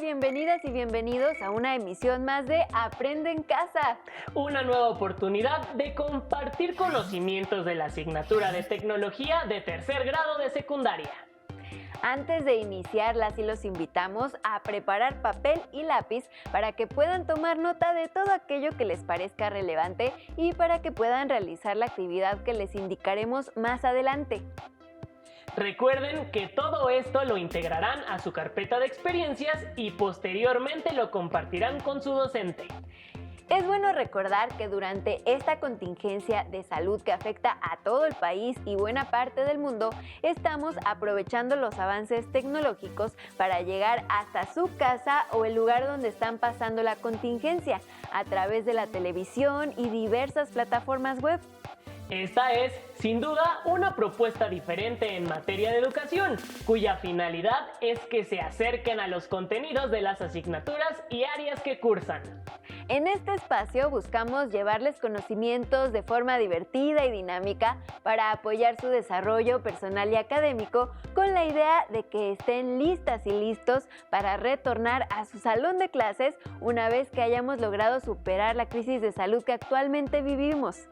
bienvenidas y bienvenidos a una emisión más de Aprende en Casa. Una nueva oportunidad de compartir conocimientos de la asignatura de Tecnología de tercer grado de secundaria. Antes de iniciarlas, los invitamos a preparar papel y lápiz para que puedan tomar nota de todo aquello que les parezca relevante y para que puedan realizar la actividad que les indicaremos más adelante. Recuerden que todo esto lo integrarán a su carpeta de experiencias y posteriormente lo compartirán con su docente. Es bueno recordar que durante esta contingencia de salud que afecta a todo el país y buena parte del mundo, estamos aprovechando los avances tecnológicos para llegar hasta su casa o el lugar donde están pasando la contingencia, a través de la televisión y diversas plataformas web. Esta es, sin duda, una propuesta diferente en materia de educación, cuya finalidad es que se acerquen a los contenidos de las asignaturas y áreas que cursan. En este espacio buscamos llevarles conocimientos de forma divertida y dinámica para apoyar su desarrollo personal y académico, con la idea de que estén listas y listos para retornar a su salón de clases una vez que hayamos logrado superar la crisis de salud que actualmente vivimos.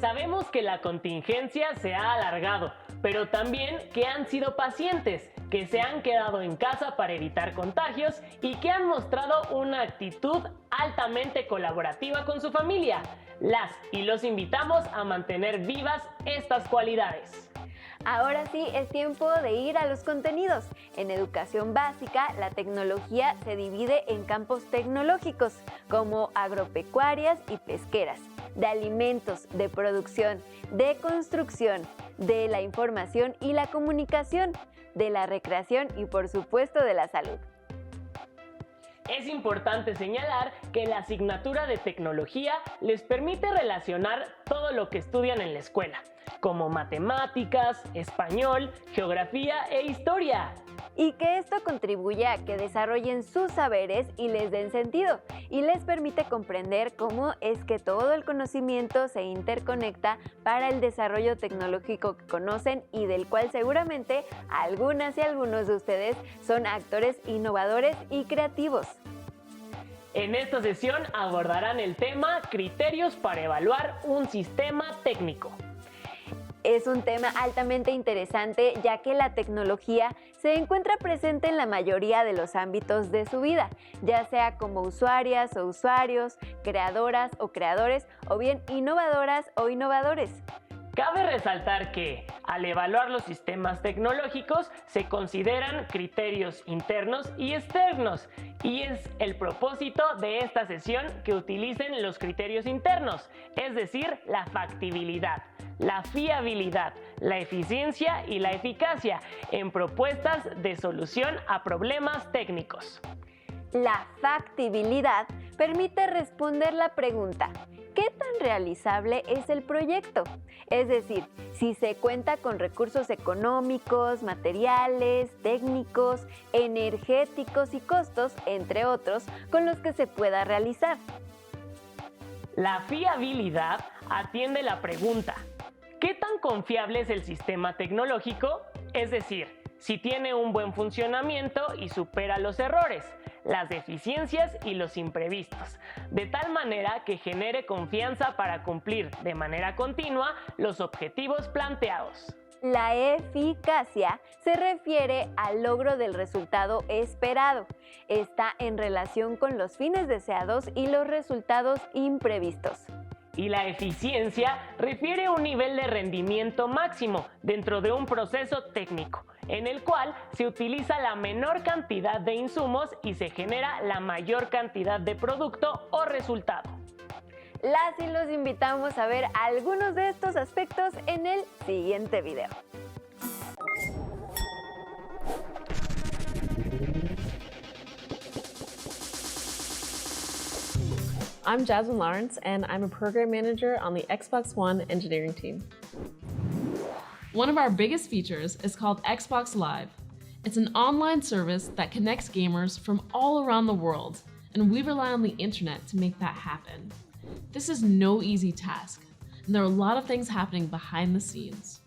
Sabemos que la contingencia se ha alargado, pero también que han sido pacientes, que se han quedado en casa para evitar contagios y que han mostrado una actitud altamente colaborativa con su familia. Las y los invitamos a mantener vivas estas cualidades. Ahora sí es tiempo de ir a los contenidos. En educación básica, la tecnología se divide en campos tecnológicos, como agropecuarias y pesqueras, de alimentos, de producción, de construcción, de la información y la comunicación, de la recreación y por supuesto de la salud. Es importante señalar que la asignatura de tecnología les permite relacionar todo lo que estudian en la escuela, como matemáticas, español, geografía e historia. Y que esto contribuye a que desarrollen sus saberes y les den sentido, y les permite comprender cómo es que todo el conocimiento se interconecta para el desarrollo tecnológico que conocen y del cual seguramente algunas y algunos de ustedes son actores innovadores y creativos. En esta sesión abordarán el tema Criterios para evaluar un sistema técnico. Es un tema altamente interesante, ya que la tecnología se encuentra presente en la mayoría de los ámbitos de su vida, ya sea como usuarias o usuarios, creadoras o creadores, o bien innovadoras o innovadores. Cabe resaltar que, al evaluar los sistemas tecnológicos, se consideran criterios internos y externos, y es el propósito de esta sesión que utilicen los criterios internos, es decir, la factibilidad, la fiabilidad, la eficiencia y la eficacia en propuestas de solución a problemas técnicos. La factibilidad permite responder la pregunta: ¿qué tan realizable es el proyecto? Es decir, si se cuenta con recursos económicos, materiales, técnicos, energéticos y costos, entre otros, con los que se pueda realizar. La fiabilidad atiende la pregunta: ¿qué tan confiable es el sistema tecnológico? Es decir, si tiene un buen funcionamiento y supera los errores, las deficiencias y los imprevistos, de tal manera que genere confianza para cumplir de manera continua los objetivos planteados. La eficacia se refiere al logro del resultado esperado. Está en relación con los fines deseados y los resultados imprevistos. Y la eficiencia refiere a un nivel de rendimiento máximo dentro de un proceso técnico, en el cual se utiliza la menor cantidad de insumos y se genera la mayor cantidad de producto o resultado. Las y los invitamos a ver algunos de estos aspectos en el siguiente video. I'm Jasmine Lawrence, and I'm a program manager on the Xbox One engineering team. One of our biggest features is called Xbox Live. It's an online service that connects gamers from all around the world, and we rely on the internet to make that happen. This is no easy task, and there are a lot of things happening behind the scenes.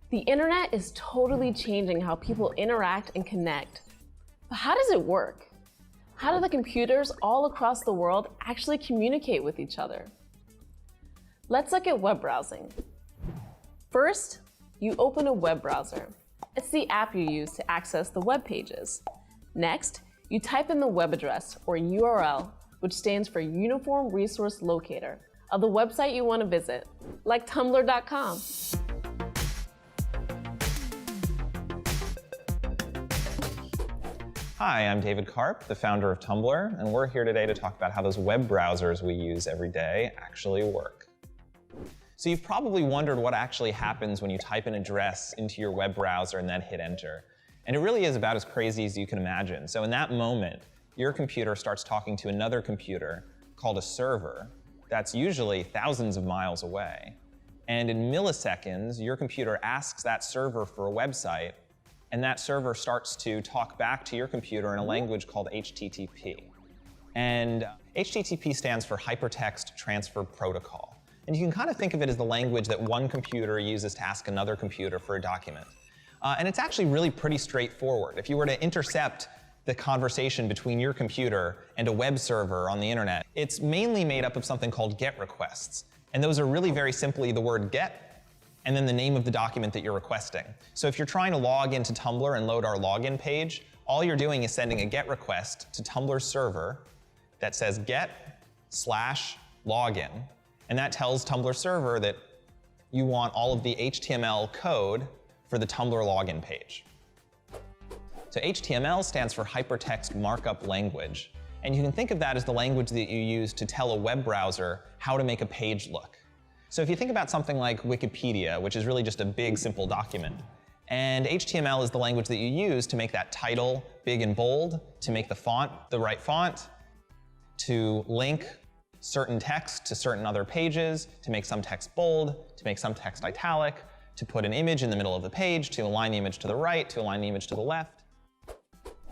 The internet is totally changing how people interact and connect. But how does it work? How do the computers all across the world actually communicate with each other? Let's look at web browsing. First, you open a web browser. It's the app you use to access the web pages. Next, you type in the web address, or URL, which stands for Uniform Resource Locator, of the website you want to visit, like tumblr.com. Hi, I'm David Karp, the founder of Tumblr, and we're here today to talk about how those web browsers we use every day actually work. So you've probably wondered what actually happens when you type an address into your web browser and then hit enter. And it really is about as crazy as you can imagine. So in that moment, your computer starts talking to another computer called a server that's usually thousands of miles away. And in milliseconds, your computer asks that server for a website, and that server starts to talk back to your computer in a language called HTTP. And HTTP stands for Hypertext Transfer Protocol. And you can kind of think of it as the language that one computer uses to ask another computer for a document. And it's actually really pretty straightforward. If you were to intercept the conversation between your computer and a web server on the internet, it's mainly made up of something called GET requests. And those are really very simply the word GET and then the name of the document that you're requesting. So if you're trying to log into Tumblr and load our login page, all you're doing is sending a GET request to Tumblr's server that says get/login. And that tells Tumblr server that you want all of the HTML code for the Tumblr login page. So HTML stands for Hypertext Markup Language. And you can think of that as the language that you use to tell a web browser how to make a page look. So if you think about something like Wikipedia, which is really just a big, simple document, and HTML is the language that you use to make that title big and bold, to make the font the right font, to link certain text to certain other pages, to make some text bold, to make some text italic, to put an image in the middle of the page, to align the image to the right, to align the image to the left.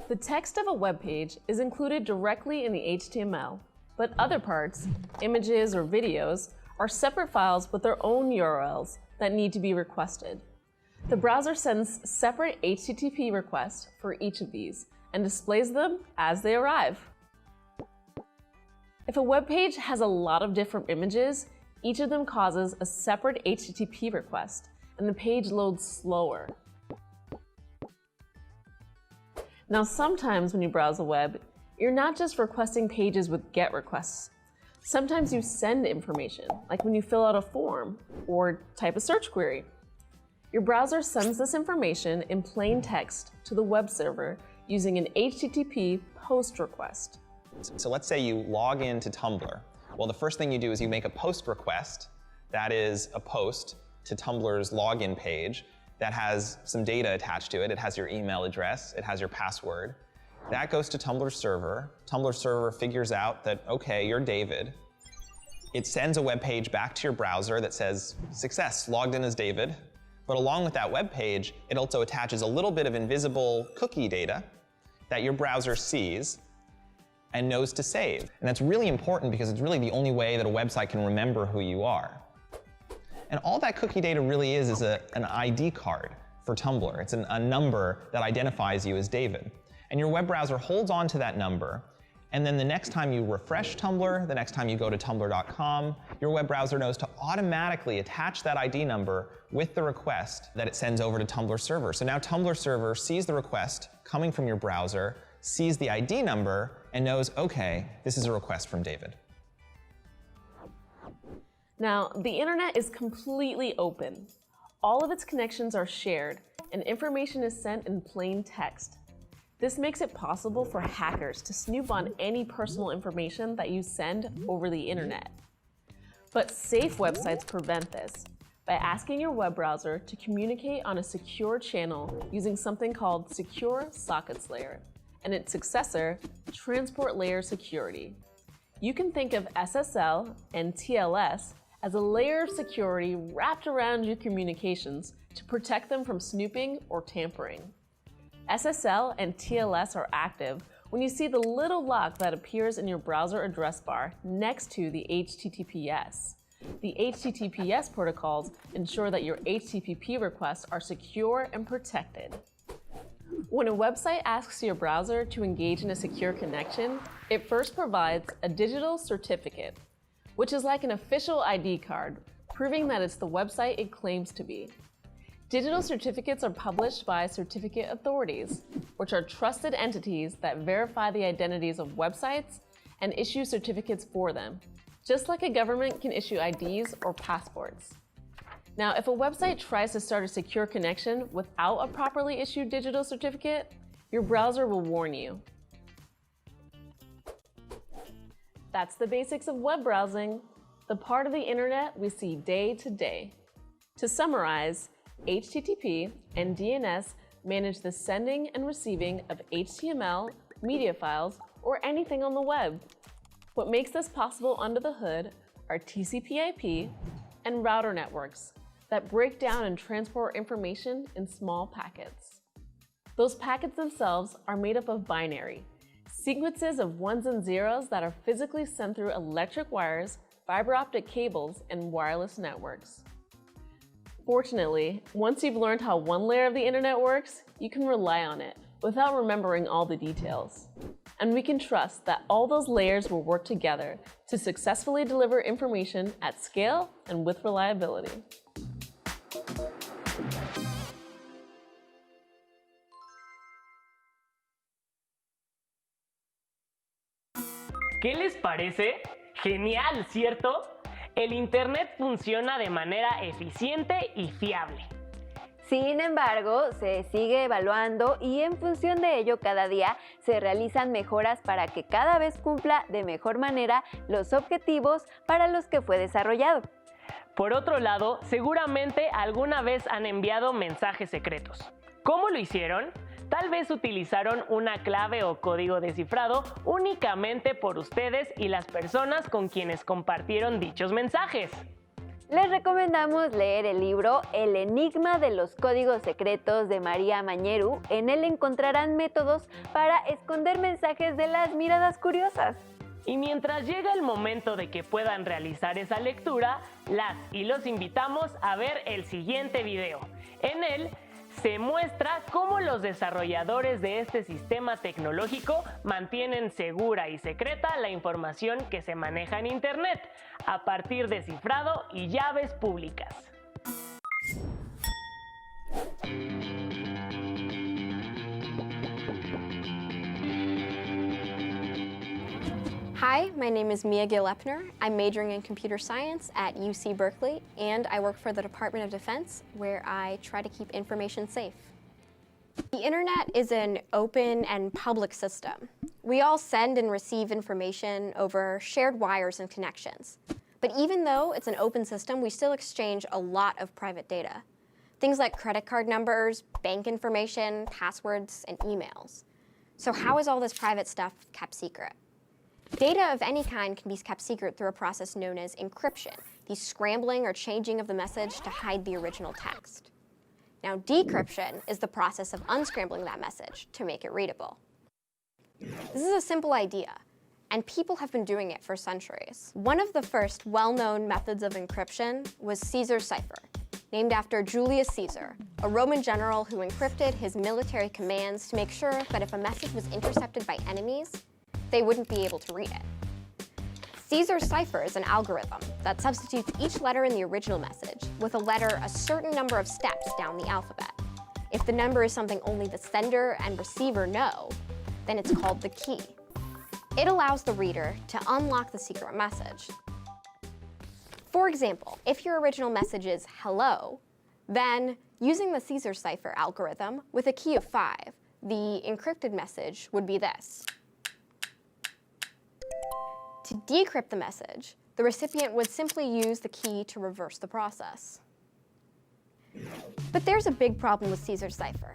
The text of a web page is included directly in the HTML, but other parts, images or videos, are separate files with their own URLs that need to be requested. The browser sends separate HTTP requests for each of these and displays them as they arrive. If a web page has a lot of different images, each of them causes a separate HTTP request, and the page loads slower. Now, sometimes when you browse the web, you're not just requesting pages with GET requests. Sometimes you send information, like when you fill out a form or type a search query. Your browser sends this information in plain text to the web server using an HTTP POST request. So let's say you log into Tumblr. Well, the first thing you do is you make a post request. That is a post to Tumblr's login page that has some data attached to it. It has your email address, it has your password. That goes to Tumblr's server. Tumblr server figures out that, okay, you're David. It sends a web page back to your browser that says, success, logged in as David. But along with that web page, it also attaches a little bit of invisible cookie data that your browser sees and knows to save. And that's really important because it's really the only way that a website can remember who you are. And all that cookie data really is an ID card for Tumblr. It's a number that identifies you as David. And your web browser holds on to that number, and then the next time you refresh Tumblr, the next time you go to tumblr.com, your web browser knows to automatically attach that ID number with the request that it sends over to Tumblr server. So now Tumblr server sees the request coming from your browser, sees the ID number, and knows, okay, this is a request from David. Now, the internet is completely open. All of its connections are shared, and information is sent in plain text. This makes it possible for hackers to snoop on any personal information that you send over the internet. But safe websites prevent this by asking your web browser to communicate on a secure channel using something called Secure Sockets Layer and its successor, Transport Layer Security. You can think of SSL and TLS as a layer of security wrapped around your communications to protect them from snooping or tampering. SSL and TLS are active when you see the little lock that appears in your browser address bar next to the HTTPS. The HTTPS protocols ensure that your HTTP requests are secure and protected. When a website asks your browser to engage in a secure connection, it first provides a digital certificate, which is like an official ID card, proving that it's the website it claims to be. Digital certificates are published by certificate authorities, which are trusted entities that verify the identities of websites and issue certificates for them, just like a government can issue IDs or passports. Now, if a website tries to start a secure connection without a properly issued digital certificate, your browser will warn you. That's the basics of web browsing, the part of the internet we see day to day. To summarize, HTTP and DNS manage the sending and receiving of HTML, media files, or anything on the web. What makes this possible under the hood are TCP/IP and router networks that break down and transport information in small packets. Those packets themselves are made up of binary, sequences of ones and zeros that are physically sent through electric wires, fiber optic cables, and wireless networks. Fortunately, once you've learned how one layer of the internet works, you can rely on it without remembering all the details. And we can trust that all those layers will work together to successfully deliver information at scale and with reliability. ¿Qué les parece? Genial, ¿cierto? El Internet funciona de manera eficiente y fiable. Sin embargo, se sigue evaluando y en función de ello cada día se realizan mejoras para que cada vez cumpla de mejor manera los objetivos para los que fue desarrollado. Por otro lado, seguramente alguna vez han enviado mensajes secretos. ¿Cómo lo hicieron? Tal vez utilizaron una clave o código descifrado únicamente por ustedes y las personas con quienes compartieron dichos mensajes. Les recomendamos leer el libro El enigma de los códigos secretos de María Mañeru. En él encontrarán métodos para esconder mensajes de las miradas curiosas. Y mientras llega el momento de que puedan realizar esa lectura, las y los invitamos a ver el siguiente video. En él se muestra cómo los desarrolladores de este sistema tecnológico mantienen segura y secreta la información que se maneja en Internet a partir de cifrado y llaves públicas. Hi, my name is Mia Gill-Epner. I'm majoring in computer science at UC Berkeley, and I work for the Department of Defense, where I try to keep information safe. The internet is an open and public system. We all send and receive information over shared wires and connections. But even though it's an open system, we still exchange a lot of private data. Things like credit card numbers, bank information, passwords, and emails. So how is all this private stuff kept secret? Data of any kind can be kept secret through a process known as encryption, the scrambling or changing of the message to hide the original text. Now, decryption is the process of unscrambling that message to make it readable. This is a simple idea, and people have been doing it for centuries. One of the first well-known methods of encryption was Caesar's Cipher, named after Julius Caesar, a Roman general who encrypted his military commands to make sure that if a message was intercepted by enemies, they wouldn't be able to read it. Caesar's Cipher is an algorithm that substitutes each letter in the original message with a letter a certain number of steps down the alphabet. If the number is something only the sender and receiver know, then it's called the key. It allows the reader to unlock the secret message. For example, if your original message is hello, then using the Caesar's Cipher algorithm with a key of 5, the encrypted message would be this. To decrypt the message, the recipient would simply use the key to reverse the process. But there's a big problem with Caesar's Cipher.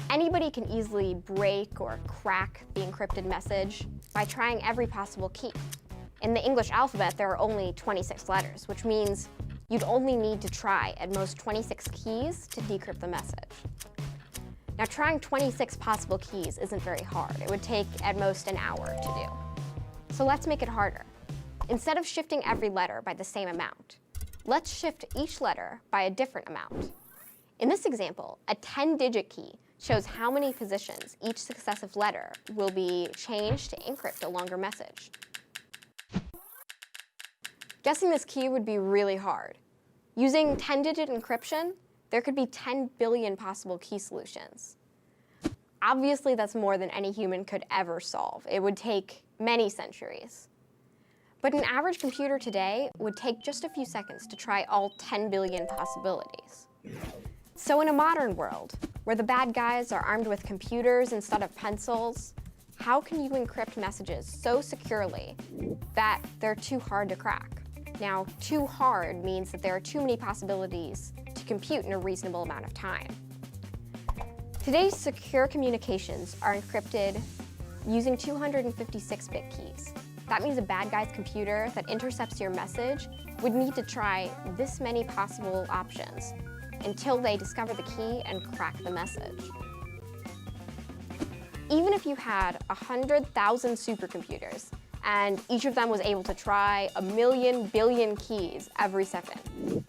Anybody can easily break or crack the encrypted message by trying every possible key. In the English alphabet, there are only 26 letters, which means you'd only need to try at most 26 keys to decrypt the message. Now, trying 26 possible keys isn't very hard. It would take at most an hour to do. So let's make it harder. Instead of shifting every letter by the same amount, let's shift each letter by a different amount. In this example, a 10-digit key shows how many positions each successive letter will be changed to encrypt a longer message. Guessing this key would be really hard. Using 10-digit encryption, there could be 10 billion possible key solutions. Obviously, that's more than any human could ever solve. It would take many centuries. But an average computer today would take just a few seconds to try all 10 billion possibilities. So in a modern world, where the bad guys are armed with computers instead of pencils, how can you encrypt messages so securely that they're too hard to crack? Now, too hard means that there are too many possibilities to compute in a reasonable amount of time. Today's secure communications are encrypted using 256-bit keys. That means a bad guy's computer that intercepts your message would need to try this many possible options until they discover the key and crack the message. Even if you had 100,000 supercomputers and each of them was able to try 1,000,000 billion keys every second,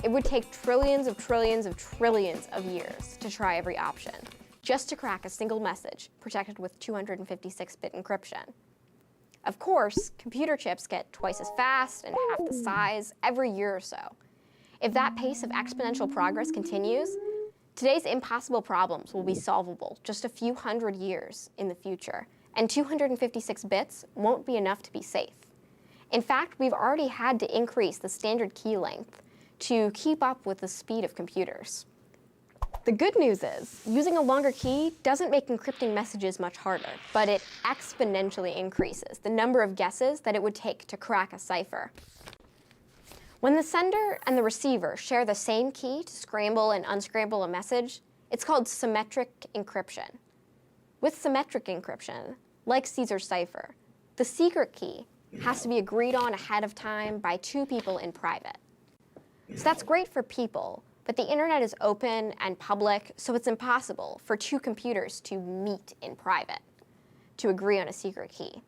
it would take trillions of trillions of trillions of years to try every option, just to crack a single message protected with 256-bit encryption. Of course, computer chips get twice as fast and half the size every year or so. If that pace of exponential progress continues, today's impossible problems will be solvable just a few hundred years in the future, and 256 bits won't be enough to be safe. In fact, we've already had to increase the standard key length to keep up with the speed of computers. The good news is, using a longer key doesn't make encrypting messages much harder, but it exponentially increases the number of guesses that it would take to crack a cipher. When the sender and the receiver share the same key to scramble and unscramble a message, it's called symmetric encryption. With symmetric encryption, like Caesar's cipher, the secret key has to be agreed on ahead of time by two people in private. So that's great for people, but the internet is open and public, so it's impossible for two computers to meet in private to agree on a secret key.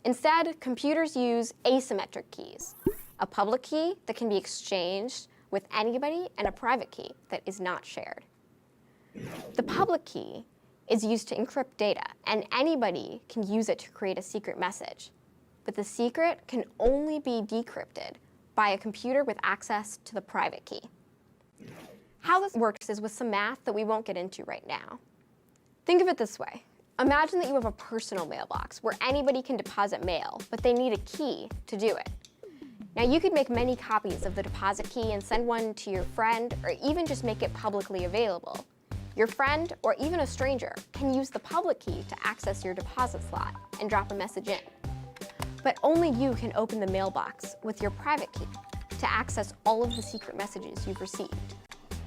Instead, computers use asymmetric keys, a public key that can be exchanged with anybody and a private key that is not shared. The public key is used to encrypt data, and anybody can use it to create a secret message. But the secret can only be decrypted by a computer with access to the private key. How this works is with some math that we won't get into right now. Think of it this way. Imagine that you have a personal mailbox where anybody can deposit mail, but they need a key to do it. Now, you could make many copies of the deposit key and send one to your friend, or even just make it publicly available. Your friend, or even a stranger, can use the public key to access your deposit slot and drop a message in. But only you can open the mailbox with your private key to access all of the secret messages you've received.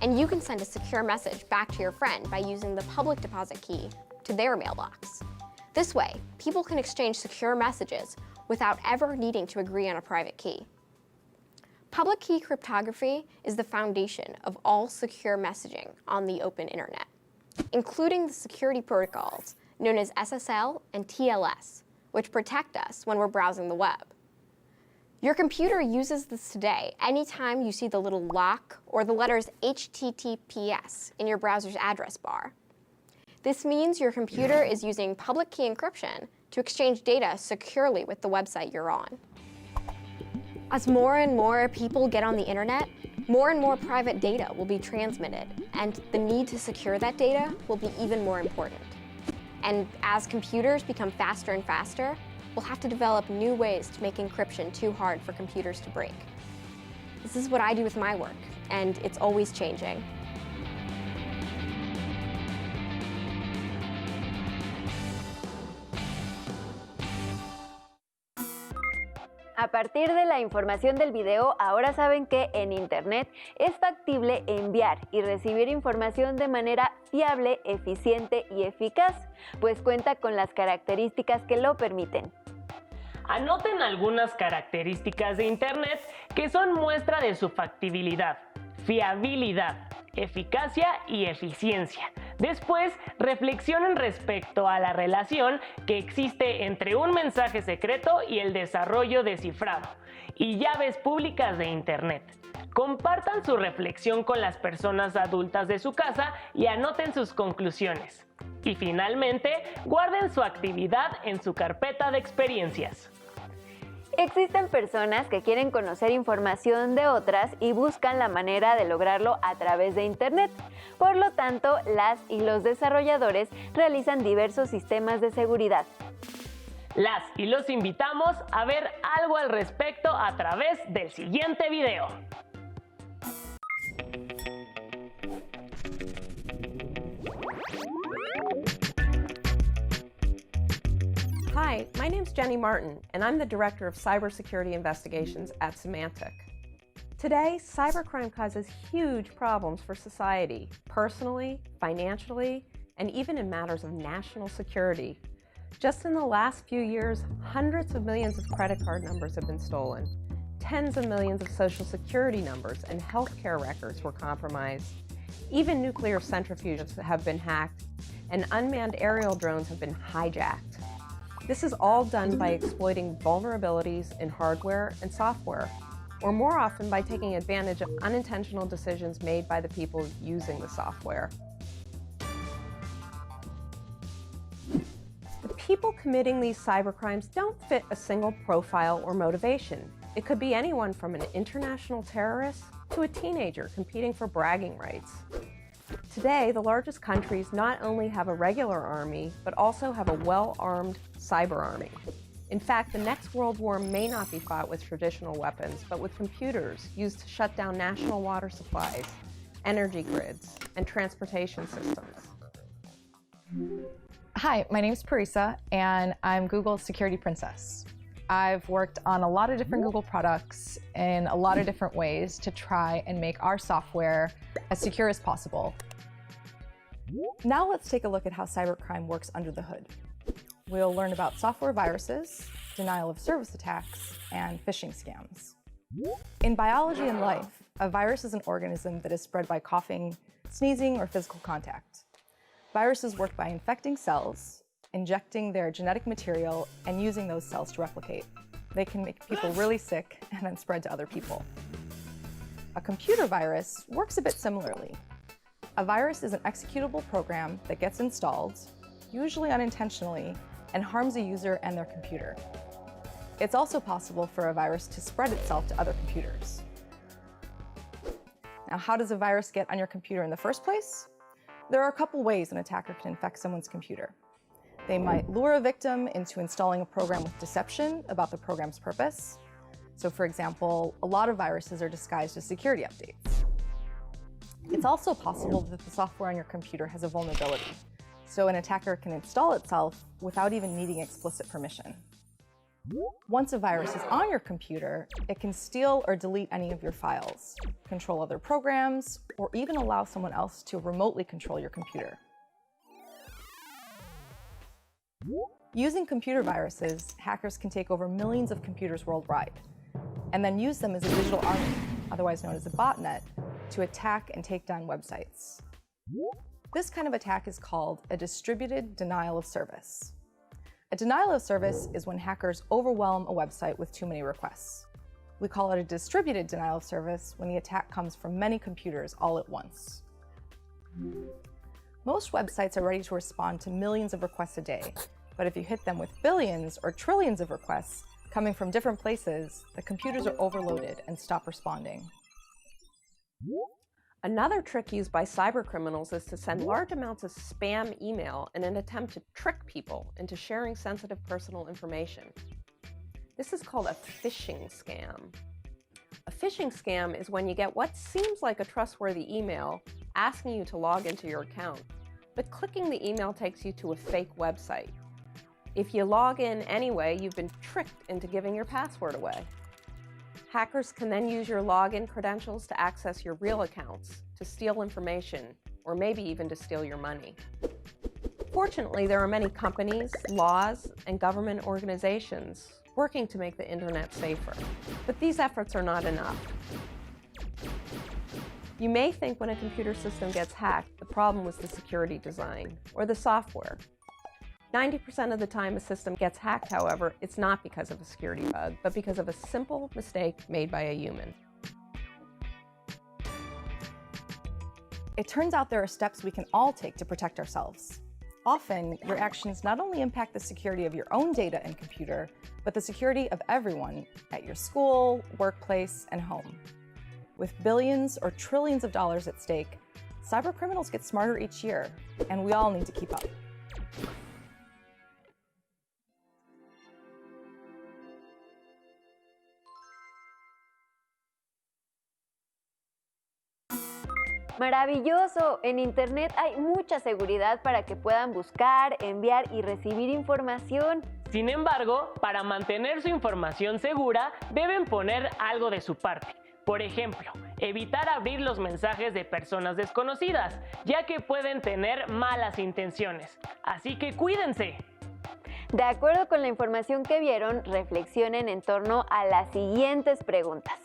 And you can send a secure message back to your friend by using the public deposit key to their mailbox. This way, people can exchange secure messages without ever needing to agree on a private key. Public key cryptography is the foundation of all secure messaging on the open internet, including the security protocols known as SSL and TLS, which protect us when we're browsing the web. Your computer uses this today anytime you see the little lock or the letters HTTPS in your browser's address bar. This means your computer is using public key encryption to exchange data securely with the website you're on. As more and more people get on the internet, more and more private data will be transmitted, and the need to secure that data will be even more important. And as computers become faster and faster, we'll have to develop new ways to make encryption too hard for computers to break. This is what I do with my work, and it's always changing. A partir de la información del video, ahora saben que en Internet es factible enviar y recibir información de manera fiable, eficiente y eficaz, pues cuenta con las características que lo permiten. Anoten algunas características de Internet que son muestra de su factibilidad, fiabilidad, eficacia y eficiencia. Después, reflexionen respecto a la relación que existe entre un mensaje secreto y el desarrollo de cifrado y llaves públicas de Internet. Compartan su reflexión con las personas adultas de su casa y anoten sus conclusiones. Y finalmente, guarden su actividad en su carpeta de experiencias. Existen personas que quieren conocer información de otras y buscan la manera de lograrlo a través de Internet. Por lo tanto, las y los desarrolladores realizan diversos sistemas de seguridad. Las y los invitamos a ver algo al respecto a través del siguiente video. Hi, my name's Jenny Martin, and I'm the Director of Cybersecurity Investigations at Symmetric. Today, cybercrime causes huge problems for society, personally, financially, and even in matters of national security. Just in the last few years, hundreds of millions of credit card numbers have been stolen. Tens of millions of social security numbers and healthcare records were compromised. Even nuclear centrifuges have been hacked, and unmanned aerial drones have been hijacked. This is all done by exploiting vulnerabilities in hardware and software, or more often by taking advantage of unintentional decisions made by the people using the software. The people committing these cybercrimes don't fit a single profile or motivation. It could be anyone from an international terrorist to a teenager competing for bragging rights. Today, the largest countries not only have a regular army, but also have a well-armed cyber army. In fact, the next world war may not be fought with traditional weapons, but with computers used to shut down national water supplies, energy grids, and transportation systems. Hi, my name is Parisa, and I'm Google's security princess. I've worked on a lot of different Google products in a lot of different ways to try and make our software as secure as possible. Now let's take a look at how cybercrime works under the hood. We'll learn about software viruses, denial of service attacks, and phishing scams. In biology and life, a virus is an organism that is spread by coughing, sneezing, or physical contact. Viruses work by infecting cells, injecting their genetic material, and using those cells to replicate. They can make people really sick and then spread to other people. A computer virus works a bit similarly. A virus is an executable program that gets installed, usually unintentionally, and harms a user and their computer. It's also possible for a virus to spread itself to other computers. Now, how does a virus get on your computer in the first place? There are a couple ways an attacker can infect someone's computer. They might lure a victim into installing a program with deception about the program's purpose. So, for example, a lot of viruses are disguised as security updates. It's also possible that the software on your computer has a vulnerability, so an attacker can install itself without even needing explicit permission. Once a virus is on your computer, it can steal or delete any of your files, control other programs, or even allow someone else to remotely control your computer. Using computer viruses, hackers can take over millions of computers worldwide, and then use them as a digital army, otherwise known as a botnet, to attack and take down websites. This kind of attack is called a distributed denial of service. A denial of service is when hackers overwhelm a website with too many requests. We call it a distributed denial of service when the attack comes from many computers all at once. Most websites are ready to respond to millions of requests a day, but if you hit them with billions or trillions of requests coming from different places, the computers are overloaded and stop responding. Another trick used by cybercriminals is to send large amounts of spam email in an attempt to trick people into sharing sensitive personal information. This is called a phishing scam. A phishing scam is when you get what seems like a trustworthy email asking you to log into your account, but clicking the email takes you to a fake website. If you log in anyway, you've been tricked into giving your password away. Hackers can then use your login credentials to access your real accounts, to steal information, or maybe even to steal your money. Fortunately, there are many companies, laws, and government organizations working to make the internet safer. But these efforts are not enough. You may think when a computer system gets hacked, the problem was the security design or the software. 90% of the time a system gets hacked, however, it's not because of a security bug, but because of a simple mistake made by a human. It turns out there are steps we can all take to protect ourselves. Often, your actions not only impact the security of your own data and computer, but the security of everyone at your school, workplace, and home. With billions or trillions of dollars at stake, cybercriminals get smarter each year, and we all need to keep up. ¡Maravilloso! En Internet hay mucha seguridad para que puedan buscar, enviar y recibir información. Sin embargo, para mantener su información segura, deben poner algo de su parte. Por ejemplo, evitar abrir los mensajes de personas desconocidas, ya que pueden tener malas intenciones. Así que cuídense. De acuerdo con la información que vieron, reflexionen en torno a las siguientes preguntas.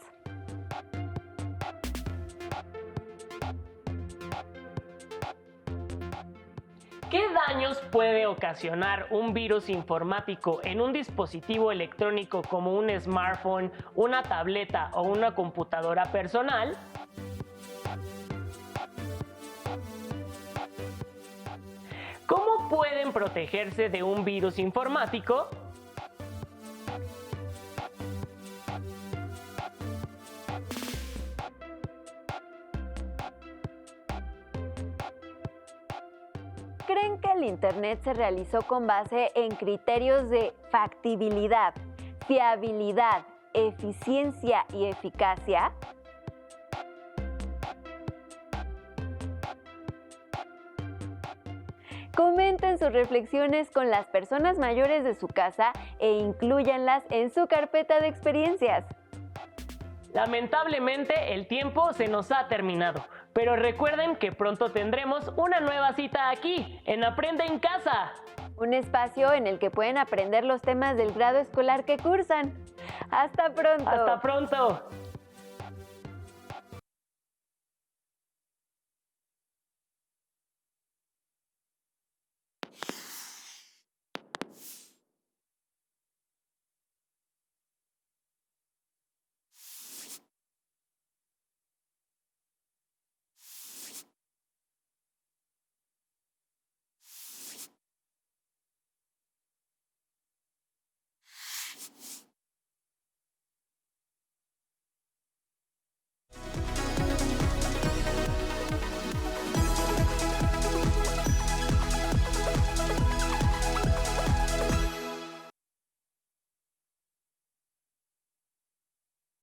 ¿Qué daños puede ocasionar un virus informático en un dispositivo electrónico como un smartphone, una tableta o una computadora personal? ¿Cómo pueden protegerse de un virus informático? ¿Creen que el Internet se realizó con base en criterios de factibilidad, fiabilidad, eficiencia y eficacia? Comenten sus reflexiones con las personas mayores de su casa e inclúyanlas en su carpeta de experiencias. Lamentablemente, el tiempo se nos ha terminado, pero recuerden que pronto tendremos una nueva cita aquí, en Aprende en Casa. Un espacio en el que pueden aprender los temas del grado escolar que cursan. ¡Hasta pronto! ¡Hasta pronto!